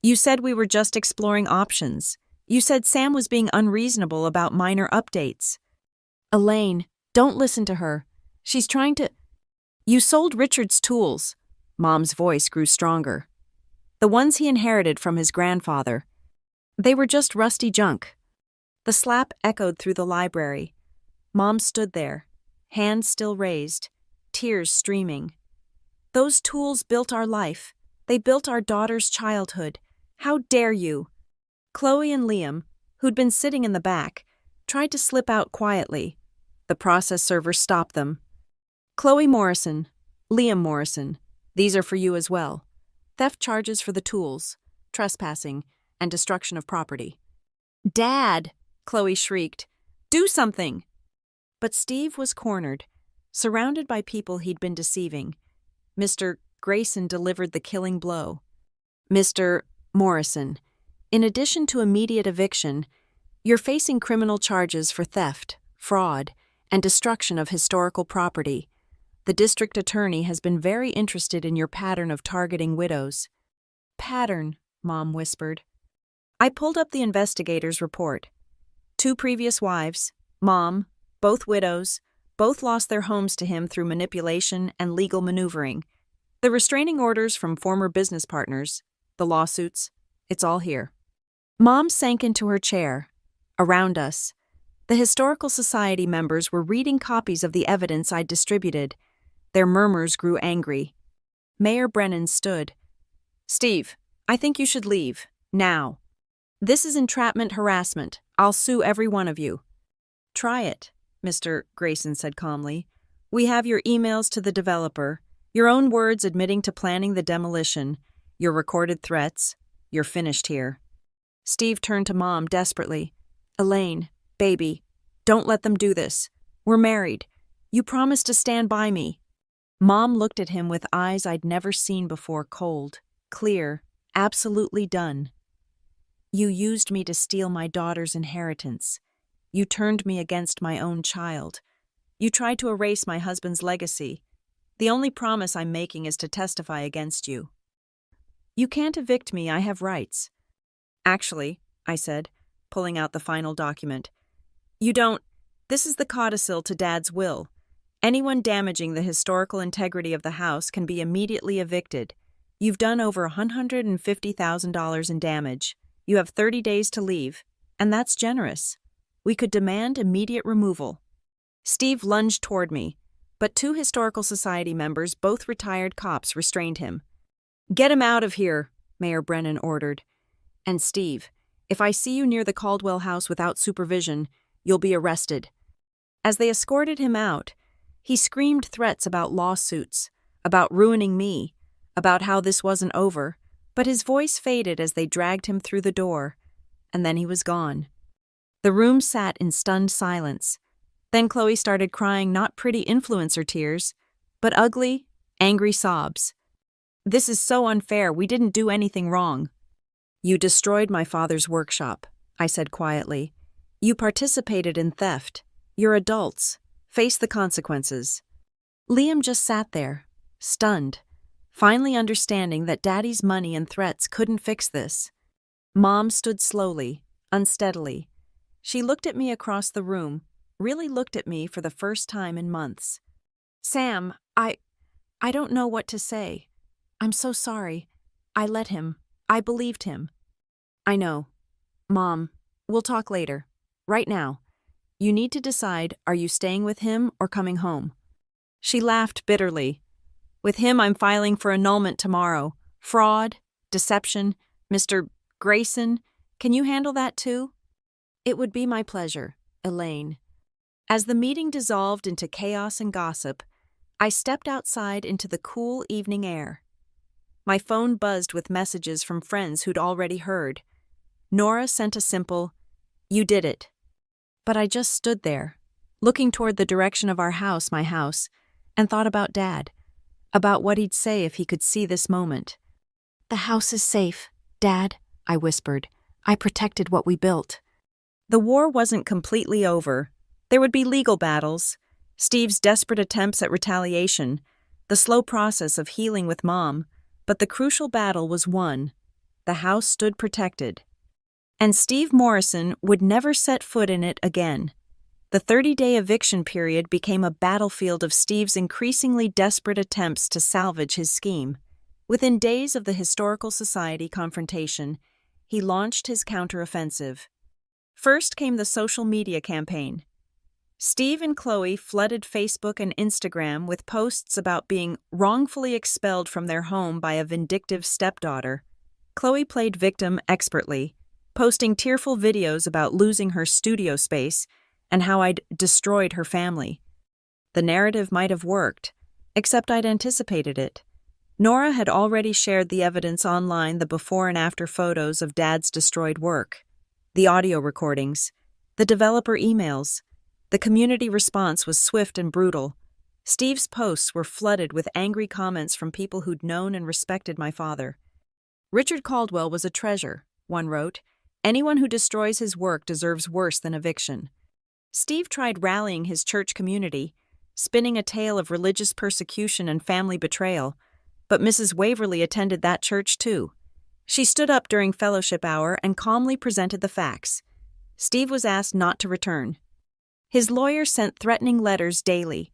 You said we were just exploring options. You said Sam was being unreasonable about minor updates. Elaine, don't listen to her. She's trying to... You sold Richard's tools. Mom's voice grew stronger. The ones he inherited from his grandfather. They were just rusty junk. The slap echoed through the library. Mom stood there, hands still raised, tears streaming. Those tools built our life. They built our daughter's childhood. How dare you? Chloe and Liam, who'd been sitting in the back, tried to slip out quietly. The process server stopped them. Chloe Morrison, Liam Morrison, these are for you as well. Theft charges for the tools, trespassing, and destruction of property. Dad, Chloe shrieked, do something! But Steve was cornered, surrounded by people he'd been deceiving. Mr. Grayson delivered the killing blow. Mr. Morrison, in addition to immediate eviction, you're facing criminal charges for theft, fraud, and destruction of historical property. The district attorney has been very interested in your pattern of targeting widows. Pattern, Mom whispered. I pulled up the investigator's report. 2 previous wives, Mom, both widows, both lost their homes to him through manipulation and legal maneuvering. The restraining orders from former business partners, the lawsuits, it's all here. Mom sank into her chair. Around us, the Historical Society members were reading copies of the evidence I'd distributed. Their murmurs grew angry. Mayor Brennan stood. Steve, I think you should leave, now. This is entrapment harassment. I'll sue every one of you. Try it, Mr. Grayson said calmly. We have your emails to the developer, your own words admitting to planning the demolition, your recorded threats. You're finished here. Steve turned to Mom desperately. Elaine, baby, don't let them do this. We're married. You promised to stand by me. Mom looked at him with eyes I'd never seen before, cold, clear, absolutely done. You used me to steal my daughter's inheritance. You turned me against my own child. You tried to erase my husband's legacy. The only promise I'm making is to testify against you. You can't evict me, I have rights. Actually, I said, pulling out the final document. You don't. This is the codicil to Dad's will. Anyone damaging the historical integrity of the house can be immediately evicted. You've done over $150,000 in damage. You have 30 days to leave, and that's generous. We could demand immediate removal. Steve lunged toward me, but 2 Historical Society members, both retired cops, restrained him. Get him out of here, Mayor Brennan ordered. And Steve, if I see you near the Caldwell house without supervision, you'll be arrested. As they escorted him out, he screamed threats about lawsuits, about ruining me, about how this wasn't over, but his voice faded as they dragged him through the door, and then he was gone. The room sat in stunned silence. Then Chloe started crying not pretty influencer tears, but ugly, angry sobs. This is so unfair, we didn't do anything wrong. You destroyed my father's workshop, I said quietly. You participated in theft. You're adults. Face the consequences. Liam just sat there, stunned, finally understanding that Daddy's money and threats couldn't fix this. Mom stood slowly, unsteadily. She looked at me across the room, really looked at me for the first time in months. Sam, I don't know what to say. I'm so sorry. I let him. I believed him. I know. Mom, we'll talk later. Right now. You need to decide, are you staying with him or coming home? She laughed bitterly. With him, I'm filing for annulment tomorrow. Fraud, deception, Mr. Grayson, can you handle that too? It would be my pleasure, Elaine. As the meeting dissolved into chaos and gossip, I stepped outside into the cool evening air. My phone buzzed with messages from friends who'd already heard. Nora sent a simple, "You did it." But I just stood there, looking toward the direction of our house, my house, and thought about Dad, about what he'd say if he could see this moment. "The house is safe, Dad," I whispered. "I protected what we built." The war wasn't completely over. There would be legal battles, Steve's desperate attempts at retaliation, the slow process of healing with Mom, but the crucial battle was won. The house stood protected. And Steve Morrison would never set foot in it again. The 30-day eviction period became a battlefield of Steve's increasingly desperate attempts to salvage his scheme. Within days of the Historical Society confrontation, he launched his counteroffensive. First came the social media campaign. Steve and Chloe flooded Facebook and Instagram with posts about being wrongfully expelled from their home by a vindictive stepdaughter. Chloe played victim expertly, posting tearful videos about losing her studio space and how I'd destroyed her family. The narrative might have worked, except I'd anticipated it. Nora had already shared the evidence online, the before and after photos of Dad's destroyed work, the audio recordings, the developer emails. The community response was swift and brutal. Steve's posts were flooded with angry comments from people who'd known and respected my father. "Richard Caldwell was a treasure," one wrote. "Anyone who destroys his work deserves worse than eviction." Steve tried rallying his church community, spinning a tale of religious persecution and family betrayal, but Mrs. Waverly attended that church too. She stood up during fellowship hour and calmly presented the facts. Steve was asked not to return. His lawyer sent threatening letters daily,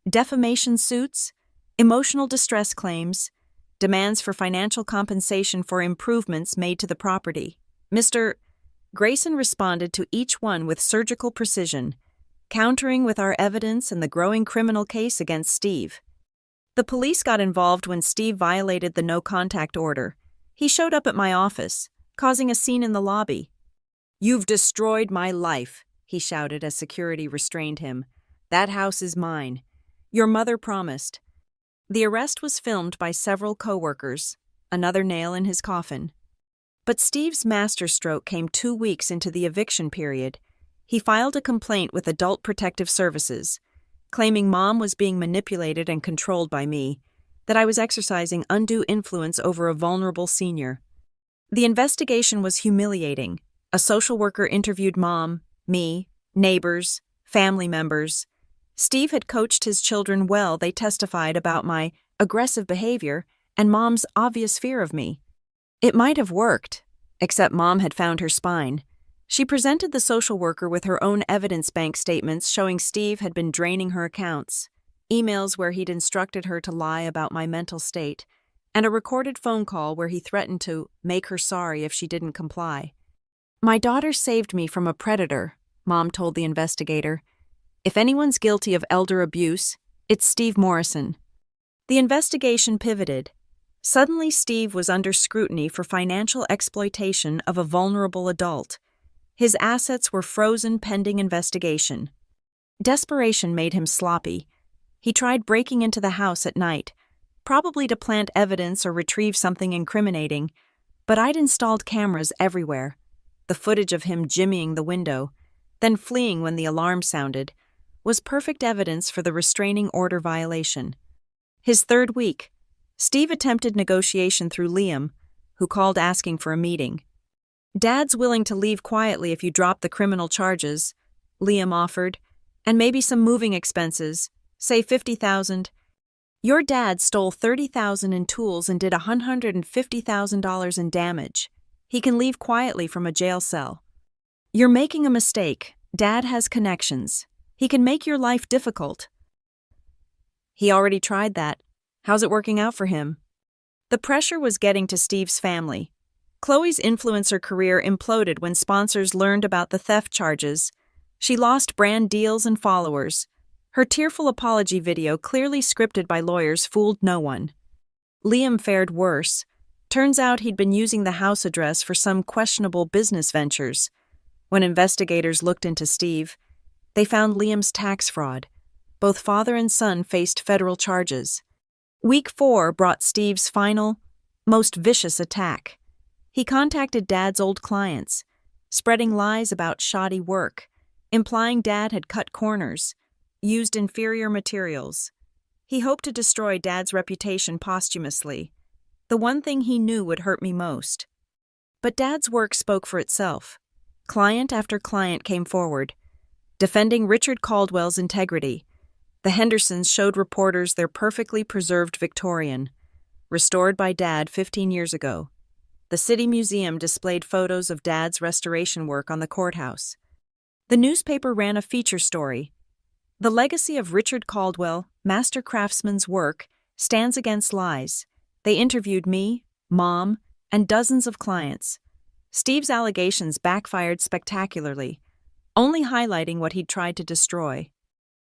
defamation suits, emotional distress claims, demands for financial compensation for improvements made to the property. Mr. Grayson responded to each one with surgical precision, countering with our evidence and the growing criminal case against Steve. The police got involved when Steve violated the no-contact order. He showed up at my office, causing a scene in the lobby. "You've destroyed my life," he shouted as security restrained him. "That house is mine. Your mother promised." The arrest was filmed by several co-workers, another nail in his coffin. But Steve's masterstroke came 2 weeks into the eviction period. He filed a complaint with Adult Protective Services, claiming Mom was being manipulated and controlled by me, that I was exercising undue influence over a vulnerable senior. The investigation was humiliating. A social worker interviewed Mom, me, neighbors, family members. Steve had coached his children well. They testified about my aggressive behavior and Mom's obvious fear of me. It might have worked, except Mom had found her spine. She presented the social worker with her own evidence bank statements showing Steve had been draining her accounts, emails where he'd instructed her to lie about my mental state, and a recorded phone call where he threatened to make her sorry if she didn't comply. "My daughter saved me from a predator," Mom told the investigator. "If anyone's guilty of elder abuse, it's Steve Morrison." The investigation pivoted. Suddenly, Steve was under scrutiny for financial exploitation of a vulnerable adult. His assets were frozen pending investigation. Desperation made him sloppy. He tried breaking into the house at night, probably to plant evidence or retrieve something incriminating, but I'd installed cameras everywhere. The footage of him jimmying the window, then fleeing when the alarm sounded, was perfect evidence for the restraining order violation. His third week, Steve attempted negotiation through Liam, who called asking for a meeting. "Dad's willing to leave quietly if you drop the criminal charges," Liam offered, "and maybe some moving expenses, say $50,000. Your dad stole $30,000 in tools and did $150,000 in damage. He can leave quietly from a jail cell." "You're making a mistake. Dad has connections. He can make your life difficult." "He already tried that. How's it working out for him?" The pressure was getting to Steve's family. Chloe's influencer career imploded when sponsors learned about the theft charges. She lost brand deals and followers. Her tearful apology video, clearly scripted by lawyers, fooled no one. Liam fared worse. Turns out he'd been using the house address for some questionable business ventures. When investigators looked into Steve, they found Liam's tax fraud. Both father and son faced federal charges. Week 4 brought Steve's final, most vicious attack. He contacted Dad's old clients, spreading lies about shoddy work, implying Dad had cut corners, used inferior materials. He hoped to destroy Dad's reputation posthumously, the one thing he knew would hurt me most. But Dad's work spoke for itself. Client after client came forward, defending Richard Caldwell's integrity. The Hendersons showed reporters their perfectly preserved Victorian, restored by Dad 15 years ago. The City Museum displayed photos of Dad's restoration work on the courthouse. The newspaper ran a feature story. The legacy of Richard Caldwell, master craftsman's work, stands against lies. They interviewed me, Mom, and dozens of clients. Steve's allegations backfired spectacularly, only highlighting what he'd tried to destroy.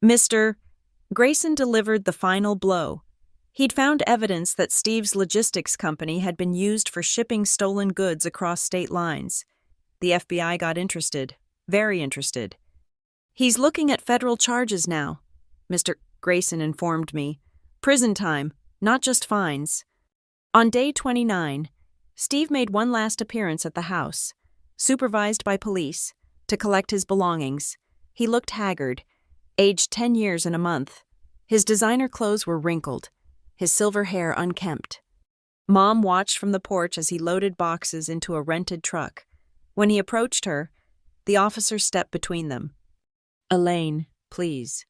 Mr. Grayson delivered the final blow. He'd found evidence that Steve's logistics company had been used for shipping stolen goods across state lines. The FBI got interested, very interested. "He's looking at federal charges now," Mr. Grayson informed me. "Prison time, not just fines." On day 29, Steve made one last appearance at the house, supervised by police, to collect his belongings. He looked haggard, aged 10 years and a month. His designer clothes were wrinkled, his silver hair unkempt. Mom watched from the porch as he loaded boxes into a rented truck. When he approached her, the officer stepped between them. "Elaine, please.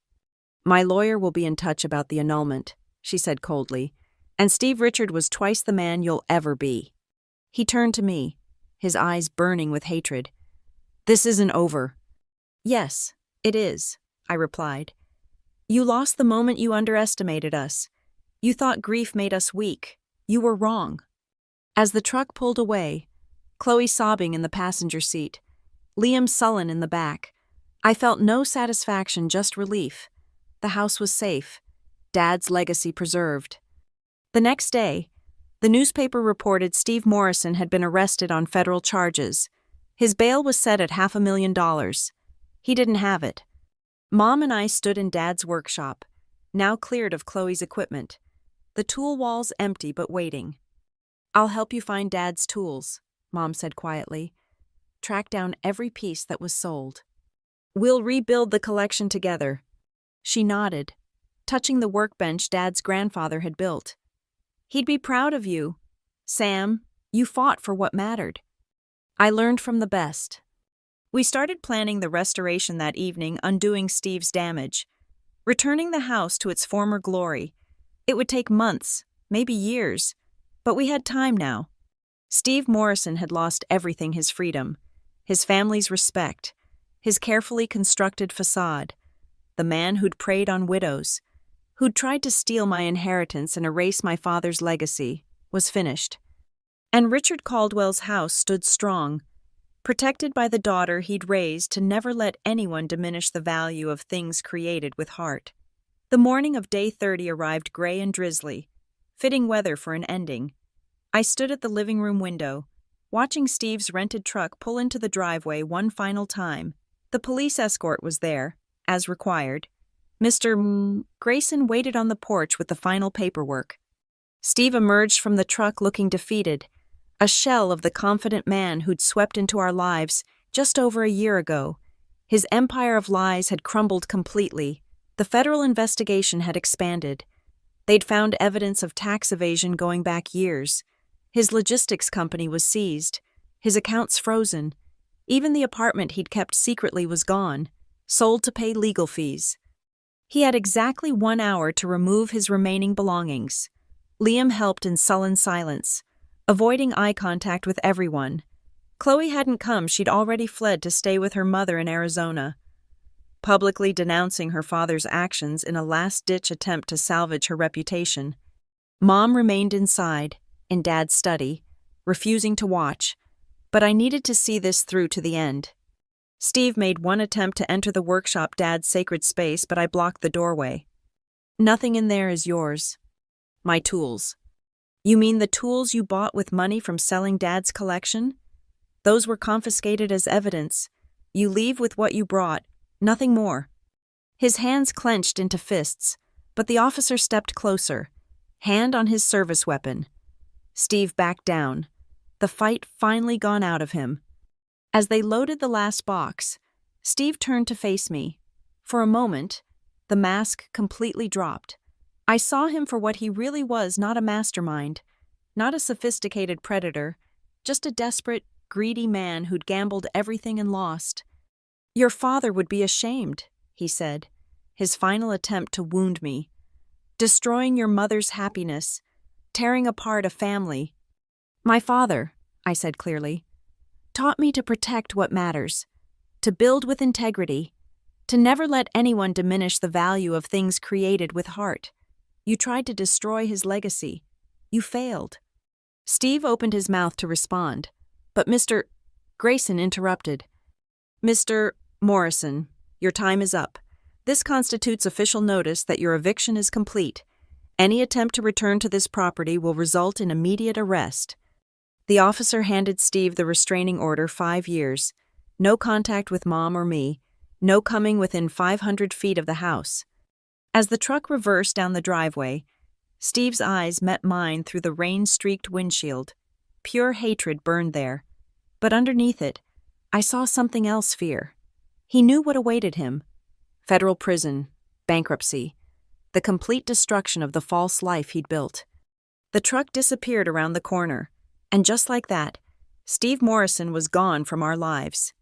My lawyer will be in touch about the annulment," she said coldly, "and Steve Richard was twice the man you'll ever be." He turned to me, his eyes burning with hatred. "This isn't over." "Yes, it is," I replied. "You lost the moment you underestimated us. You thought grief made us weak. You were wrong." As the truck pulled away, Chloe sobbing in the passenger seat, Liam sullen in the back, I felt no satisfaction, just relief. The house was safe, Dad's legacy preserved. The next day, the newspaper reported Steve Morrison had been arrested on federal charges. His bail was set at $500,000. He didn't have it. Mom and I stood in Dad's workshop, now cleared of Chloe's equipment. The tool walls empty but waiting. "I'll help you find Dad's tools," Mom said quietly. "Track down every piece that was sold. We'll rebuild the collection together." She nodded, touching the workbench Dad's grandfather had built. "He'd be proud of you. Sam, you fought for what mattered." I learned from the best. We started planning the restoration that evening, undoing Steve's damage, returning the house to its former glory. It would take months, maybe years, but we had time now. Steve Morrison had lost everything: his freedom, his family's respect, his carefully constructed facade. The man who'd preyed on widows, who'd tried to steal my inheritance and erase my father's legacy, was finished. And Richard Caldwell's house stood strong, protected by the daughter he'd raised to never let anyone diminish the value of things created with heart. The morning of day 30 arrived gray and drizzly, fitting weather for an ending. I stood at the living room window, watching Steve's rented truck pull into the driveway one final time. The police escort was there, as required. Mr. Grayson waited on the porch with the final paperwork. Steve emerged from the truck looking defeated, a shell of the confident man who'd swept into our lives just over a year ago. His empire of lies had crumbled completely. The federal investigation had expanded. They'd found evidence of tax evasion going back years. His logistics company was seized, his accounts frozen. Even the apartment he'd kept secretly was gone, sold to pay legal fees. He had exactly 1 hour to remove his remaining belongings. Liam helped in sullen silence, avoiding eye contact with everyone. Chloe hadn't come; she'd already fled to stay with her mother in Arizona, publicly denouncing her father's actions in a last-ditch attempt to salvage her reputation. Mom remained inside, in Dad's study, refusing to watch, but I needed to see this through to the end. Steve made one attempt to enter the workshop, Dad's sacred space, but I blocked the doorway. "Nothing in there is yours." "My tools." "You mean the tools you bought with money from selling Dad's collection? Those were confiscated as evidence. You leave with what you brought, nothing more." His hands clenched into fists, but the officer stepped closer, hand on his service weapon. Steve backed down. the fight finally gone out of him. As they loaded the last box, Steve turned to face me. For a moment, the mask completely dropped. I saw him for what he really was, not a mastermind, not a sophisticated predator, just a desperate, greedy man who'd gambled everything and lost. "Your father would be ashamed," he said, his final attempt to wound me. "Destroying your mother's happiness, tearing apart a family." "My father," I said clearly, "taught me to protect what matters, to build with integrity, to never let anyone diminish the value of things created with heart. You tried to destroy his legacy. You failed." Steve opened his mouth to respond, but Mr. Grayson interrupted. "Mr. Morrison, your time is up. This constitutes official notice that your eviction is complete. Any attempt to return to this property will result in immediate arrest." The officer handed Steve the restraining order, 5 years. No contact with Mom or me. No coming within 500 feet of the house. As the truck reversed down the driveway, Steve's eyes met mine through the rain-streaked windshield. Pure hatred burned there. But underneath it, I saw something else: fear. He knew what awaited him. Federal prison, bankruptcy, the complete destruction of the false life he'd built. The truck disappeared around the corner, and just like that, Steve Morrison was gone from our lives.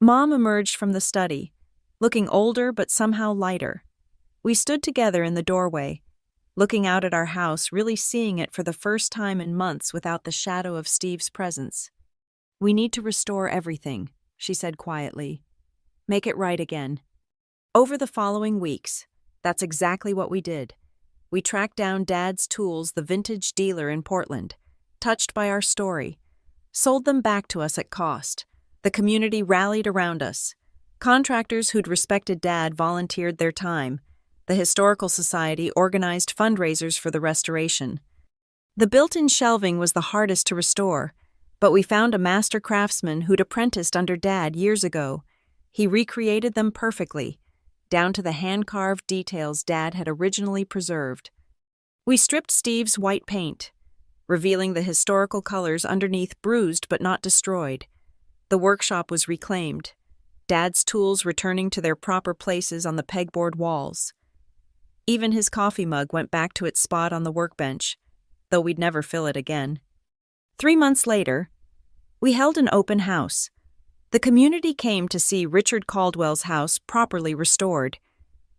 Mom emerged from the study, looking older but somehow lighter. We stood together in the doorway, looking out at our house, really seeing it for the first time in months without the shadow of Steve's presence. "We need to restore everything," she said quietly. "Make it right again." Over the following weeks, that's exactly what we did. We tracked down Dad's tools, the vintage dealer in Portland, touched by our story, sold them back to us at cost. The community rallied around us. Contractors who'd respected Dad volunteered their time. The Historical Society organized fundraisers for the restoration. The built-in shelving was the hardest to restore, but we found a master craftsman who'd apprenticed under Dad years ago. He recreated them perfectly, down to the hand-carved details Dad had originally preserved. We stripped Steve's white paint, revealing the historical colors underneath, bruised but not destroyed. The workshop was reclaimed, Dad's tools returning to their proper places on the pegboard walls. Even his coffee mug went back to its spot on the workbench, though we'd never fill it again. 3 months later, we held an open house. The community came to see Richard Caldwell's house properly restored.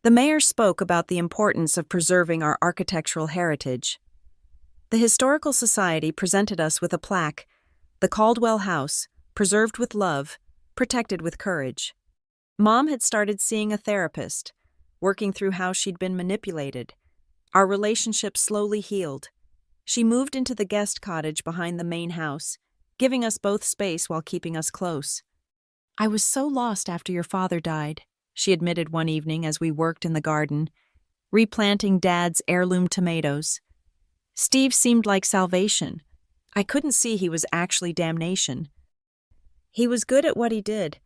The mayor spoke about the importance of preserving our architectural heritage. The Historical Society presented us with a plaque, "The Caldwell House, preserved with love, protected with courage." Mom had started seeing a therapist, working through how she'd been manipulated. Our relationship slowly healed. She moved into the guest cottage behind the main house, giving us both space while keeping us close. "I was so lost after your father died," she admitted one evening as we worked in the garden, replanting Dad's heirloom tomatoes. "Steve seemed like salvation. I couldn't see he was actually damnation. He was good at what he did.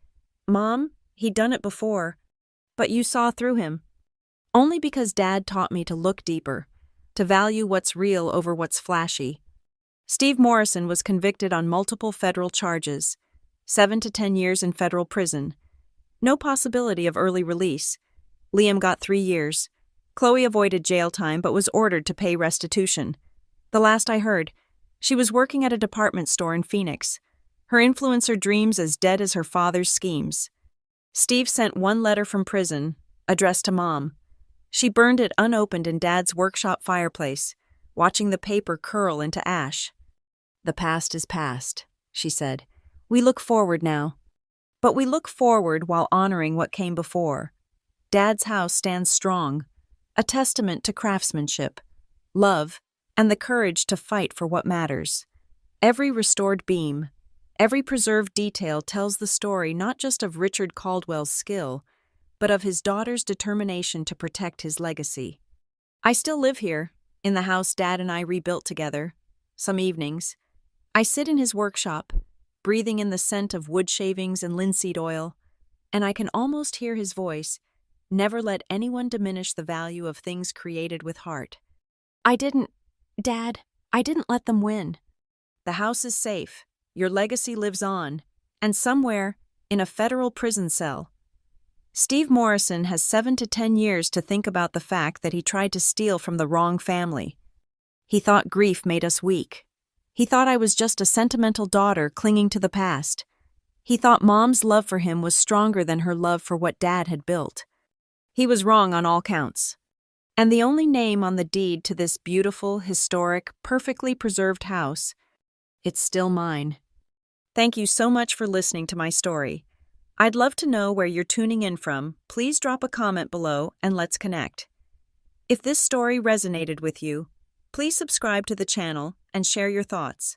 Mom, he'd done it before. But you saw through him. Only because Dad taught me to look deeper, to value what's real over what's flashy." Steve Morrison was convicted on multiple federal charges, 7 to 10 years in federal prison. No possibility of early release. Liam got 3 years. Chloe avoided jail time but was ordered to pay restitution. The last I heard, she was working at a department store in Phoenix. Her influencer dreams as dead as her father's schemes. Steve sent one letter from prison, addressed to Mom. She burned it unopened in Dad's workshop fireplace, watching the paper curl into ash. "The past is past," she said. "We look forward now. But we look forward while honoring what came before. Dad's house stands strong, a testament to craftsmanship, love, and the courage to fight for what matters. Every restored beam, every preserved detail tells the story not just of Richard Caldwell's skill, but of his daughter's determination to protect his legacy. I still live here, in the house Dad and I rebuilt together. Some evenings, I sit in his workshop, breathing in the scent of wood shavings and linseed oil, and I can almost hear his voice, "Never let anyone diminish the value of things created with heart." Dad, I didn't let them win. The house is safe, your legacy lives on, and somewhere, in a federal prison cell. Steve Morrison has 7 to 10 years to think about the fact that he tried to steal from the wrong family. He thought grief made us weak. He thought I was just a sentimental daughter clinging to the past. He thought Mom's love for him was stronger than her love for what Dad had built. He was wrong on all counts. And the only name on the deed to this beautiful, historic, perfectly preserved house, it's still mine. Thank you so much for listening to my story. I'd love to know where you're tuning in from. Please drop a comment below and let's connect. If this story resonated with you, please subscribe to the channel and share your thoughts.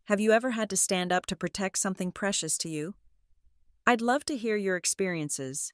Have you ever had to stand up to protect something precious to you? I'd love to hear your experiences.